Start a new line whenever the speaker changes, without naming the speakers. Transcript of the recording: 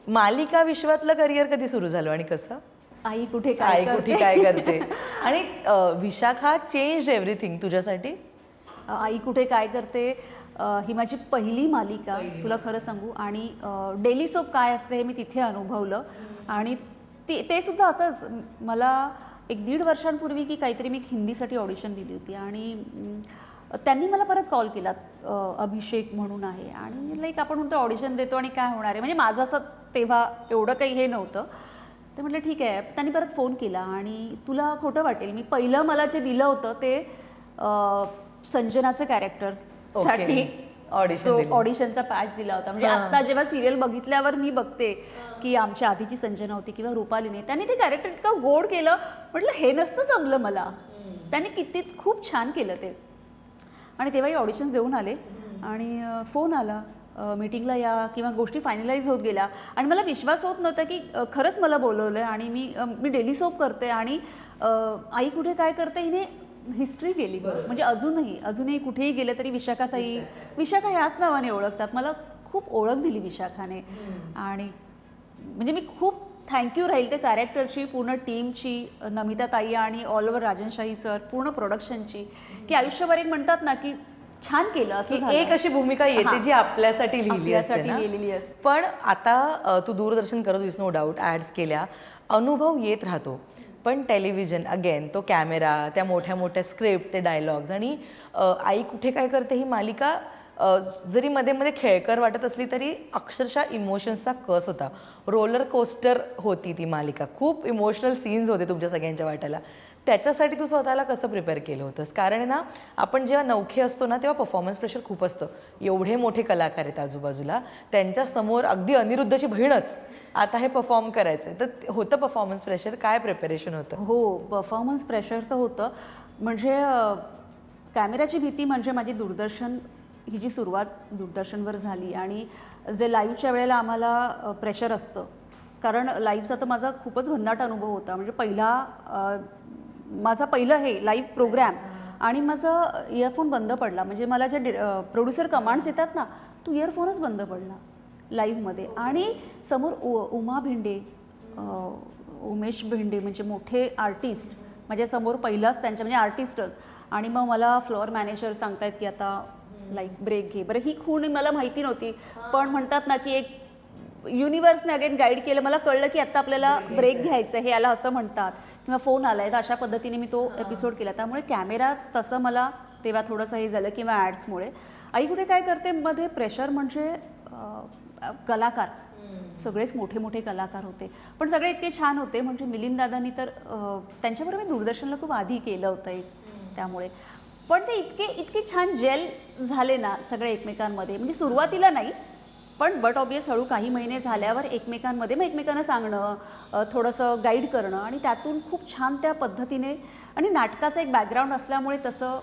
मालिका विश्वातलं करिअर कधी सुरू झालं आणि कसं?
आई कुठे काय
काय करते आणि विशाखा चेंज्ड एव्हरीथिंग तुझ्यासाठी.
आई कुठे काय करते ही माझी पहिली मालिका तुला खरं सांगू. आणि डेली सोप काय असते हे मी तिथे अनुभवलं. आणि ते सुद्धा असंच मला 1-1.5 वर्षांपूर्वी की काहीतरी मी हिंदीसाठी ऑडिशन दिली होती आणि त्यांनी मला परत कॉल केला, अभिषेक म्हणून आहे आणि लाईक आपण म्हणतो ऑडिशन देतो आणि काय होणार आहे, म्हणजे माझं असं तेव्हा एवढं काही हे नव्हतं. ते म्हटलं ठीक आहे. त्यांनी परत फोन केला आणि तुला खोटं वाटेल मी पहिलं मला जे दिलं होतं ते संजनाचं कॅरेक्टर साठी ऑडिशनचा पॅच दिला होता. म्हणजे आता जेव्हा सिरियल बघितल्यावर मी बघते की आमच्या आधीची संजना होती किंवा रुपालीने, त्यांनी ते कॅरेक्टर इतकं गोड केलं. म्हटलं हे नसतं जमलं मला. त्यांनी किती खूप छान केलं ते. आणि तेव्हाही ऑडिशन्स देऊन आले आणि फोन आला मीटिंगला या किंवा गोष्टी फायनलाइज होत गेल्या आणि मला विश्वास होत नव्हता की खरंच मला बोलवलं आहे. आणि मी डेली सोप करते आणि आई कुठे काय करते हिने हिस्ट्री केली. म्हणजे अजूनही कुठेही गेलं तरी विशाखा ह्याच नावाने ओळखतात. मला खूप ओळख दिली विशाखाने. आणि म्हणजे मी खूप थँक्यू राहील त्या कॅरेक्टरची, पूर्ण टीमची, नमिता ताई आणि ऑल ओव्हर राजन शाही सर, पूर्ण प्रोडक्शनची, की आयुष्यभर एक म्हणतात ना की छान केलं असं.
एक अशी भूमिका येते जी आपल्यासाठी लिहिली
असते.
पण आता तू दूरदर्शन करत होतीस, नो डाऊट, ॲड्स केल्या, अनुभव येत राहतो. पण टेलिव्हिजन अगेन तो कॅमेरा, त्या मोठ्या मोठ्या स्क्रिप्ट, ते डायलॉग्स आणि आई कुठे काय करते ही मालिका जरी मध्ये मध्ये खेळकर वाटत असली तरी अक्षरशः इमोशन्सचा कस होता. रोलर कोस्टर होती ती मालिका. खूप इमोशनल सीन्स होते तुमच्या सगळ्यांच्या वाट्याला. त्याच्यासाठी तू स्वतःला कसं प्रिपेअर केलं होतंस? कारण ना आपण जेव्हा नवखे असतो ना तेव्हा परफॉर्मन्स प्रेशर खूप असतं. एवढे मोठे कलाकार आहेत आजूबाजूला, त्यांच्यासमोर अगदी अनिरुद्धची बहीणच आता हे परफॉर्म करायचं, तर होतं परफॉर्मन्स प्रेशर? काय प्रिपरेशन होतं?
हो, परफॉर्मन्स प्रेशर तर होतं. म्हणजे कॅमेऱ्याची भीती म्हणजे माझी ही जी सुरुवात दूरदर्शनवर झाली आणि जे लाईव्हच्या वेळेला आम्हाला प्रेशर असतं, कारण लाईव्हचा तर माझा खूपच भन्नाट अनुभव होता. म्हणजे माझा पहिलं हे लाईव्ह प्रोग्रॅम आणि माझा इयरफोन बंद पडला. म्हणजे मला जे प्रोड्युसर कमांड्स येतात ना, तो इयरफोनच बंद पडला लाईव्हमध्ये. आणि समोर उमा भेंडे, उमेश भेंडे म्हणजे मोठे आर्टिस्ट माझ्यासमोर, पहिलाच त्यांच्या म्हणजे आर्टिस्टच. आणि मग मला फ्लोअर मॅनेजर सांगतायत की आता लाईक ब्रेक घे. बरं, ही खूण मला माहिती नव्हती, पण म्हणतात ना की एक युनिवर्सने अगेन गाईड केलं. मला कळलं की आता आपल्याला ब्रेक घ्यायचं हे, याला असं म्हणतात, किंवा फोन आला आहे, तर अशा पद्धतीने मी तो एपिसोड केला. त्यामुळे कॅमेरा तसं मला तेव्हा थोडंसं हे झालं. किंवा ॲड्समुळे आई कुठे काय करते मध्ये प्रेशर म्हणजे कलाकार, सगळेच मोठे मोठे कलाकार होते, पण सगळे इतके छान होते. म्हणजे मिलिंद दादांनी तर त्यांच्याबरोबर मी दूरदर्शनला खूप आधी केलं होतं त्यामुळे. पण ते इतके छान जेल झाले ना सगळे एकमेकांमध्ये. म्हणजे सुरुवातीला नाही, पण बट ऑब्वियस हळू काही महिने झाल्यावर एकमेकांमध्ये मग एकमेकांना सांगणं, थोडंसं गाईड करणं आणि त्यातून खूप छान त्या पद्धतीने. आणि नाटकाचं एक बॅकग्राऊंड असल्यामुळे तसं